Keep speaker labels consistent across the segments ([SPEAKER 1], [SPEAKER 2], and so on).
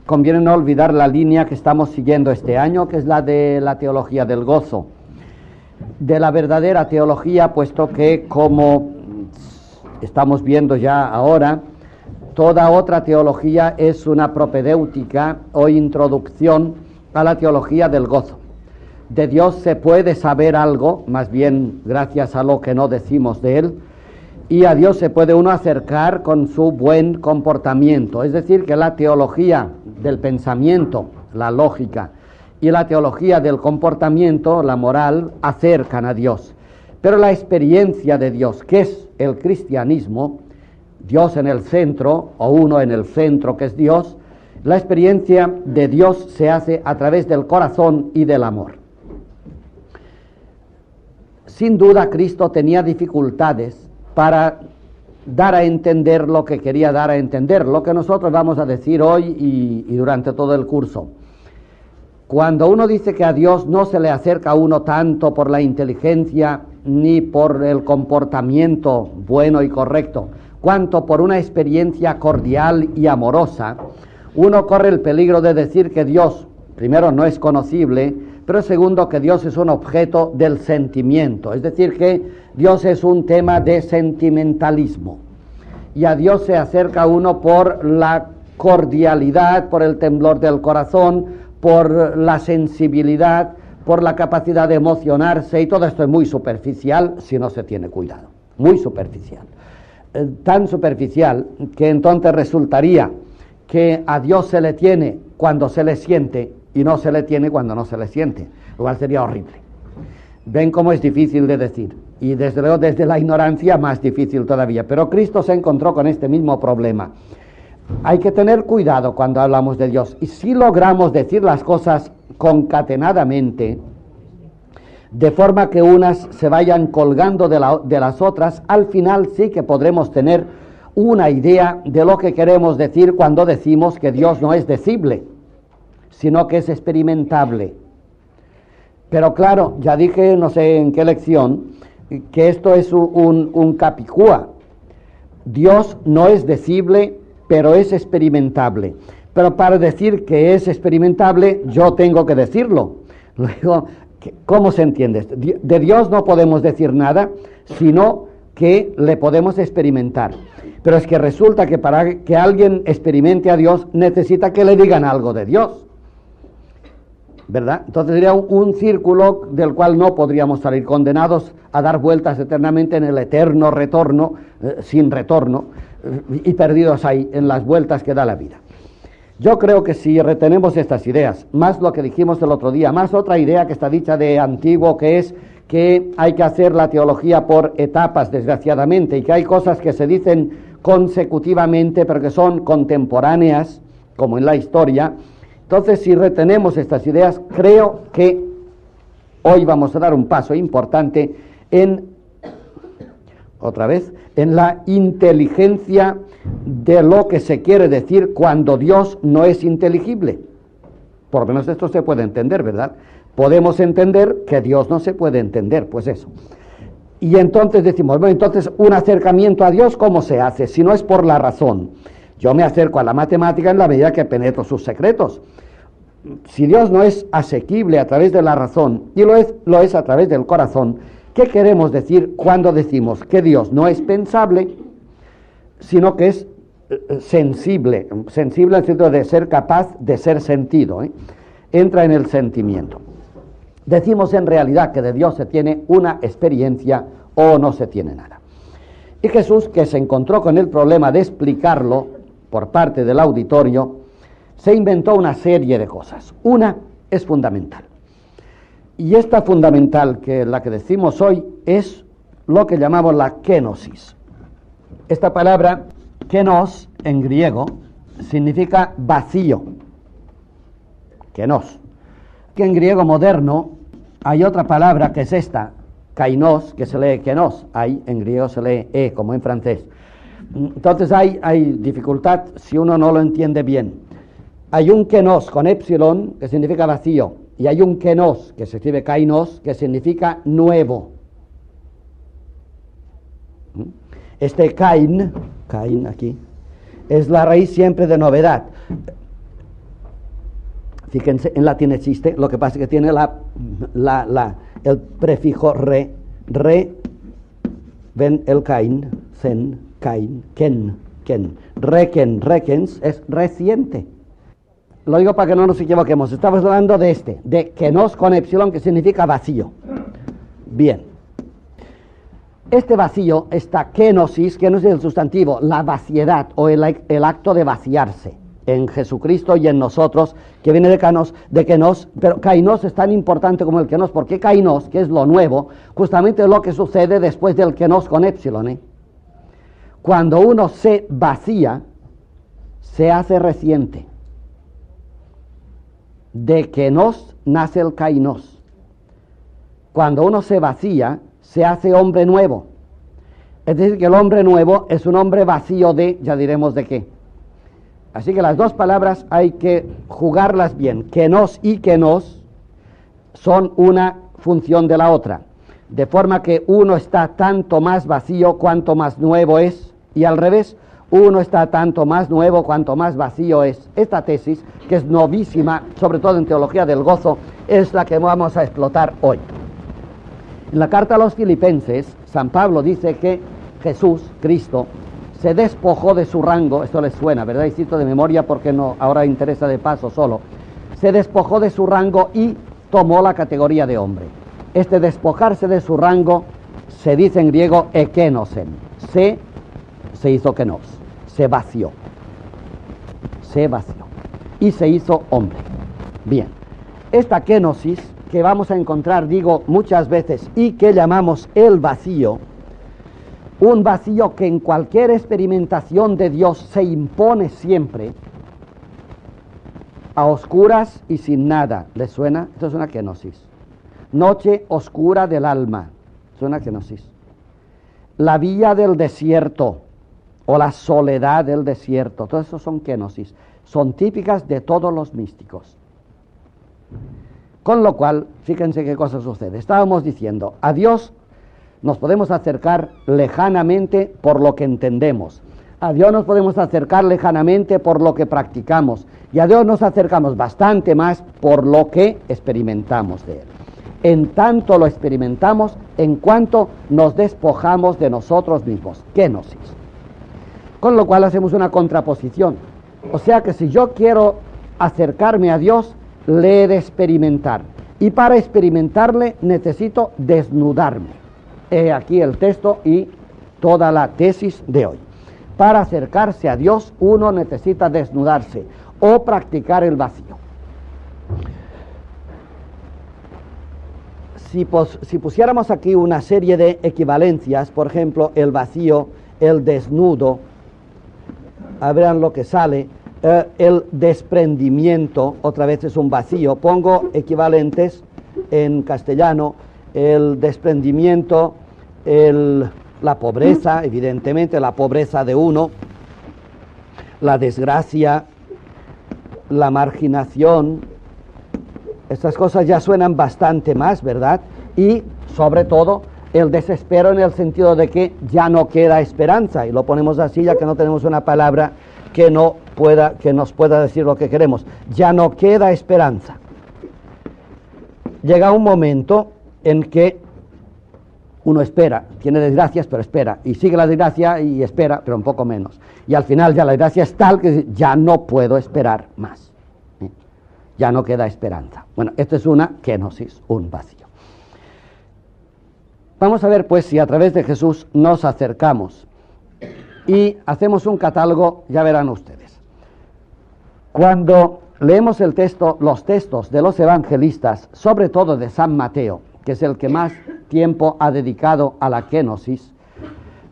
[SPEAKER 1] conviene no olvidar la línea que estamos siguiendo este año, que es la de la teología del gozo, de la verdadera teología, puesto que, como estamos viendo ya ahora, toda otra teología es una propedéutica o introducción a la teología del gozo. De Dios se puede saber algo, más bien gracias a lo que no decimos de Él, y a Dios se puede uno acercar con su buen comportamiento. Es decir, que la teología del pensamiento, la lógica, y la teología del comportamiento, la moral, acercan a Dios. Pero la experiencia de Dios, que es el cristianismo, Dios en el centro, o uno en el centro que es Dios, la experiencia de Dios se hace a través del corazón y del amor. Sin duda, Cristo tenía dificultades para dar a entender lo que quería dar a entender, lo que nosotros vamos a decir hoy y durante todo el curso. Cuando uno dice que a Dios no se le acerca a uno tanto por la inteligencia ni por el comportamiento bueno y correcto, cuanto por una experiencia cordial y amorosa, uno corre el peligro de decir que Dios, primero, no es conocible, pero segundo, que Dios es un objeto del sentimiento, es decir, que Dios es un tema de sentimentalismo. Y a Dios se acerca uno por la cordialidad, por el temblor del corazón, por la sensibilidad, por la capacidad de emocionarse, y todo esto es muy superficial si no se tiene cuidado, muy superficial. Tan superficial que entonces resultaría que a Dios se le tiene cuando se le siente y no se le tiene cuando no se le siente, lo cual sería horrible. Ven cómo es difícil de decir, y desde luego desde la ignorancia más difícil todavía, pero Cristo se encontró con este mismo problema. Hay que tener cuidado cuando hablamos de Dios, y si logramos decir las cosas concatenadamente, de forma que unas se vayan colgando de las otras, al final sí que podremos tener una idea de lo que queremos decir cuando decimos que Dios no es decible, sino que es experimentable. Pero claro, ya dije, no sé en qué lección, que esto es un capicúa. Dios no es decible, pero es experimentable. Pero para decir que es experimentable, yo tengo que decirlo. Luego, ¿cómo se entiende esto? De Dios no podemos decir nada, sino que le podemos experimentar. Pero es que resulta que para que alguien experimente a Dios, necesita que le digan algo de Dios, ¿verdad? Entonces sería un círculo del cual no podríamos salir, condenados a dar vueltas eternamente en el eterno retorno, sin retorno, y perdidos ahí en las vueltas que da la vida. Yo creo que si retenemos estas ideas, más lo que dijimos el otro día, más otra idea que está dicha de antiguo, que es que hay que hacer la teología por etapas, desgraciadamente, y que hay cosas que se dicen consecutivamente, pero que son contemporáneas, como en la historia. Entonces, si retenemos estas ideas, creo que hoy vamos a dar un paso importante en la inteligencia de lo que se quiere decir cuando Dios no es inteligible. Por lo menos esto se puede entender, ¿verdad? Podemos entender que Dios no se puede entender, pues eso. Y entonces decimos, bueno, entonces un acercamiento a Dios, ¿cómo se hace? Si no es por la razón. Yo me acerco a la matemática en la medida que penetro sus secretos. Si Dios no es asequible a través de la razón, y lo es a través del corazón, ¿qué queremos decir cuando decimos que Dios no es pensable, sino que es sensible? Sensible en el sentido de ser capaz de ser sentido, entra en el sentimiento. Decimos en realidad que de Dios se tiene una experiencia o no se tiene nada. Y Jesús, que se encontró con el problema de explicarlo por parte del auditorio, se inventó una serie de cosas. Una es fundamental. Y esta fundamental, que la que decimos hoy, es lo que llamamos la kenosis. Esta palabra, kenos, en griego, significa vacío. Kenos. Que en griego moderno hay otra palabra que es esta, kainos, que se lee kenos. Ahí en griego se lee como en francés. Entonces hay dificultad si uno no lo entiende bien. Hay un kenos con épsilon, que significa vacío, y hay un kenos, que se escribe kainos, que significa nuevo. Este kain aquí, es la raíz siempre de novedad. Fíjense, en latín existe, lo que pasa es que tiene el prefijo re, ven el cain, zen, cain, ken, requens es reciente. Lo digo para que no nos equivoquemos, estamos hablando de kenos con epsilon, que significa vacío. Bien. Este vacío, esta kenosis, que no es el sustantivo, la vaciedad o el acto de vaciarse en Jesucristo y en nosotros, que viene de kenos, pero kainos es tan importante como el kenos, porque kainos, que es lo nuevo, justamente es lo que sucede después del kenos con epsilon. Cuando uno se vacía, se hace reciente. De kenos nace el kainos. Cuando uno se vacía, se hace hombre nuevo. Es decir, que el hombre nuevo es un hombre vacío de, ya diremos de qué. Así que las dos palabras hay que jugarlas bien. Kenos y kenos son una función de la otra. De forma que uno está tanto más vacío cuanto más nuevo es, y al revés, uno está tanto más nuevo cuanto más vacío es. Esta tesis, que es novísima, sobre todo en teología del gozo, es la que vamos a explotar hoy. En la carta a los Filipenses, San Pablo dice que Jesús, Cristo, se despojó de su rango. Esto les suena, ¿verdad? Y cito de memoria porque no, ahora interesa de paso solo. Se despojó de su rango y tomó la categoría de hombre. Este despojarse de su rango se dice en griego ekenosen. Se hizo kenos, se vació y se hizo hombre. Bien, esta kenosis que vamos a encontrar, digo, muchas veces, y que llamamos el vacío, un vacío que en cualquier experimentación de Dios se impone siempre, a oscuras y sin nada. ¿Les suena? Esto es una kenosis. Noche oscura del alma, es una kenosis. La vía del desierto, o la soledad del desierto, todo eso son kenosis, son típicas de todos los místicos. Con lo cual, fíjense qué cosa sucede. Estábamos diciendo, a Dios nos podemos acercar lejanamente por lo que entendemos. A Dios nos podemos acercar lejanamente por lo que practicamos. Y a Dios nos acercamos bastante más por lo que experimentamos de Él. En tanto lo experimentamos, en cuanto nos despojamos de nosotros mismos. Kenosis. Con lo cual hacemos una contraposición. O sea que si yo quiero acercarme a Dios, le he de experimentar. Y para experimentarle necesito desnudarme. He aquí el texto y toda la tesis de hoy. Para acercarse a Dios uno necesita desnudarse o practicar el vacío. Si pusiéramos aquí una serie de equivalencias, por ejemplo, el vacío, el desnudo, verán lo que sale. El desprendimiento, otra vez es un vacío. Pongo equivalentes en castellano. El desprendimiento, la pobreza, evidentemente, la pobreza de uno, la desgracia, la marginación. Estas cosas ya suenan bastante más, ¿verdad? Y, sobre todo, el desespero en el sentido de que ya no queda esperanza. Y lo ponemos así, ya que no tenemos una palabra que nos pueda decir lo que queremos. Ya no queda esperanza. Llega un momento en que uno espera, tiene desgracias, pero espera, y sigue la desgracia y espera, pero un poco menos. Y al final ya la desgracia es tal que ya no puedo esperar más. Ya no queda esperanza. Bueno, esto es una kenosis, un vacío. Vamos a ver, pues, si a través de Jesús nos acercamos y hacemos un catálogo, ya verán ustedes. Cuando leemos los textos de los evangelistas, sobre todo de San Mateo, que es el que más tiempo ha dedicado a la kenosis,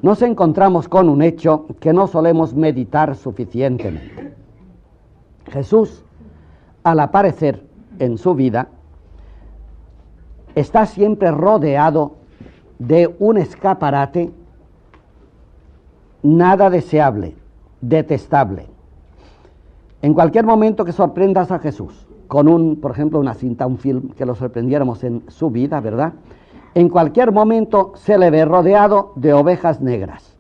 [SPEAKER 1] nos encontramos con un hecho que no solemos meditar suficientemente. Jesús, al aparecer en su vida, está siempre rodeado de un escaparate nada deseable, detestable. En cualquier momento que sorprendas a Jesús, con por ejemplo, una cinta, un film, que lo sorprendiéramos en su vida, ¿verdad? En cualquier momento se le ve rodeado de ovejas negras.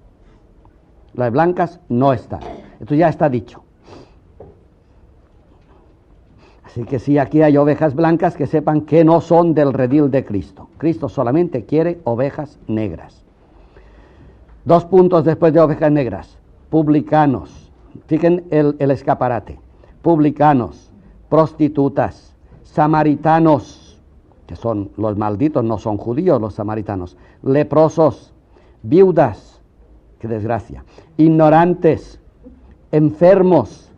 [SPEAKER 1] Las blancas no están. Esto ya está dicho. Así que si aquí hay ovejas blancas, que sepan que no son del redil de Cristo. Cristo solamente quiere ovejas negras. 2 puntos después de ovejas negras. Publicanos. Fíjense el escaparate. Publicanos, prostitutas, samaritanos, que son los malditos, no son judíos los samaritanos, leprosos, viudas, qué desgracia, ignorantes, enfermos,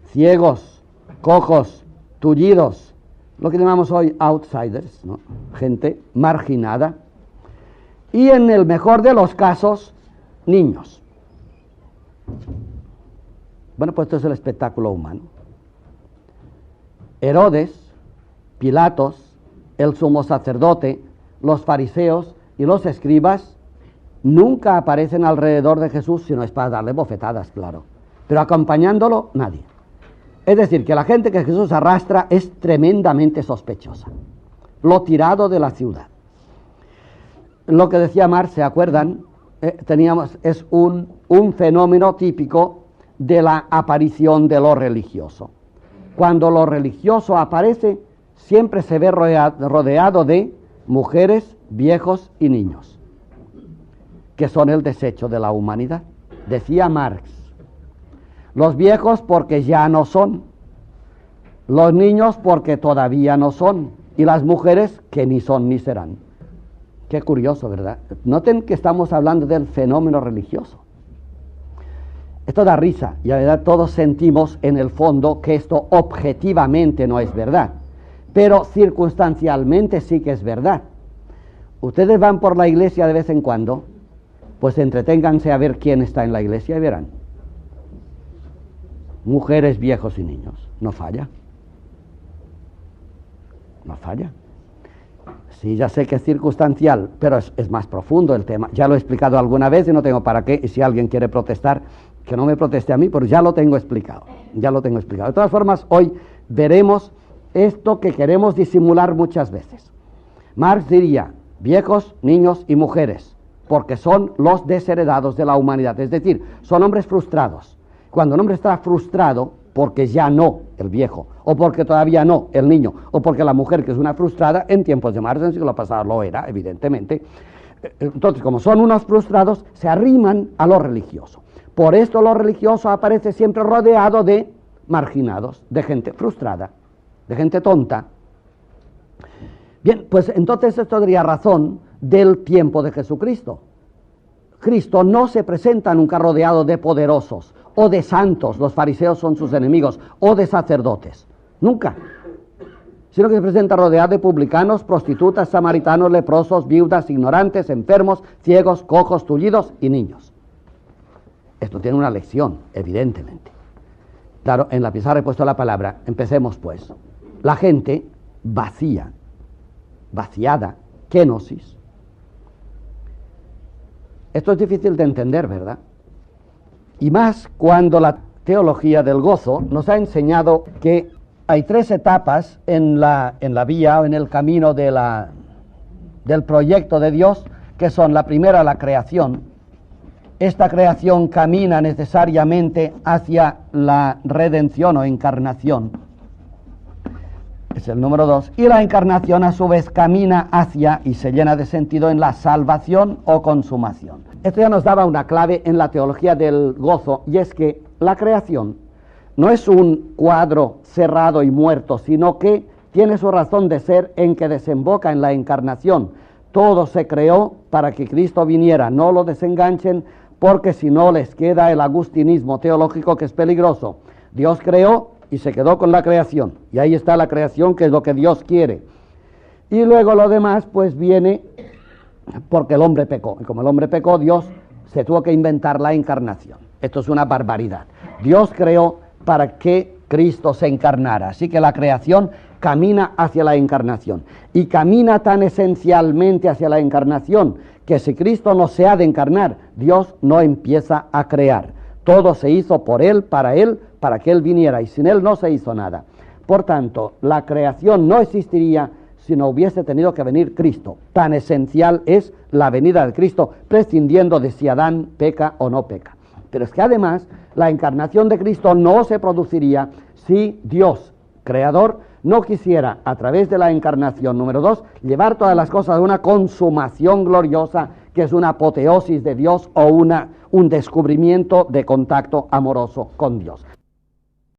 [SPEAKER 1] ciegos, cojos, tullidos, lo que llamamos hoy outsiders, ¿no? Gente marginada, y en el mejor de los casos, niños. Bueno, pues esto es el espectáculo humano. Herodes, Pilatos, el sumo sacerdote, los fariseos y los escribas nunca aparecen alrededor de Jesús, si no es para darle bofetadas, claro. Pero acompañándolo, nadie. Es decir, que la gente que Jesús arrastra es tremendamente sospechosa. Lo tirado de la ciudad. Lo que decía Marx, ¿se acuerdan? Es un fenómeno típico de la aparición de lo religioso. Cuando lo religioso aparece, siempre se ve rodeado de mujeres, viejos y niños, que son el desecho de la humanidad. Decía Marx, los viejos porque ya no son, los niños porque todavía no son, y las mujeres que ni son ni serán. Qué curioso, ¿verdad? Noten que estamos hablando del fenómeno religioso. Esto da risa, y la verdad todos sentimos en el fondo que esto objetivamente no es verdad, pero circunstancialmente sí que es verdad. Ustedes van por la iglesia de vez en cuando, pues entreténganse a ver quién está en la iglesia y verán. Mujeres, viejos y niños, no falla. No falla. Sí, ya sé que es circunstancial, pero es más profundo el tema. Ya lo he explicado alguna vez y no tengo para qué, y si alguien quiere protestar, que no me proteste a mí, pero ya lo tengo explicado. De todas formas, hoy veremos esto que queremos disimular muchas veces. Marx diría, viejos, niños y mujeres, porque son los desheredados de la humanidad, es decir, son hombres frustrados. Cuando un hombre está frustrado, porque ya no el viejo, o porque todavía no el niño, o porque la mujer, que es una frustrada, en tiempos de Marx, en el siglo pasado lo era, evidentemente. Entonces, como son unos frustrados, se arriman a lo religioso. Por esto lo religioso aparece siempre rodeado de marginados, de gente frustrada, de gente tonta. Bien, pues entonces esto daría razón del tiempo de Jesucristo. Cristo no se presenta nunca rodeado de poderosos o de santos, los fariseos son sus enemigos, o de sacerdotes, nunca. Sino que se presenta rodeado de publicanos, prostitutas, samaritanos, leprosos, viudas, ignorantes, enfermos, ciegos, cojos, tullidos y niños. Esto tiene una lección, evidentemente. Claro, en la pizarra he puesto la palabra, empecemos pues. La gente vacía, vaciada, kenosis. Esto es difícil de entender, ¿verdad? Y más cuando la teología del gozo nos ha enseñado que hay 3 etapas en la vía o en el camino del proyecto de Dios, que son la primera, la creación. Esta creación camina necesariamente hacia la redención o encarnación. Es el número 2. Y la encarnación a su vez camina hacia y se llena de sentido en la salvación o consumación. Esto ya nos daba una clave en la teología del gozo, y es que la creación no es un cuadro cerrado y muerto, sino que tiene su razón de ser en que desemboca en la encarnación. Todo se creó para que Cristo viniera, no lo desenganchen, porque si no les queda el agustinismo teológico, que es peligroso. Dios creó y se quedó con la creación, y ahí está la creación, que es lo que Dios quiere. Y luego lo demás pues viene porque el hombre pecó, y como el hombre pecó, Dios se tuvo que inventar la encarnación. Esto es una barbaridad. Dios creó para que Cristo se encarnara, así que la creación camina hacia la encarnación, y camina tan esencialmente hacia la encarnación, que si Cristo no se ha de encarnar, Dios no empieza a crear. Todo se hizo por Él, para que Él viniera, y sin Él no se hizo nada. Por tanto, la creación no existiría si no hubiese tenido que venir Cristo. Tan esencial es la venida de Cristo, prescindiendo de si Adán peca o no peca. Pero es que además, la encarnación de Cristo no se produciría si Dios, creador, no quisiera, a través de la encarnación, número 2, llevar todas las cosas a una consumación gloriosa, que es una apoteosis de Dios o un descubrimiento de contacto amoroso con Dios.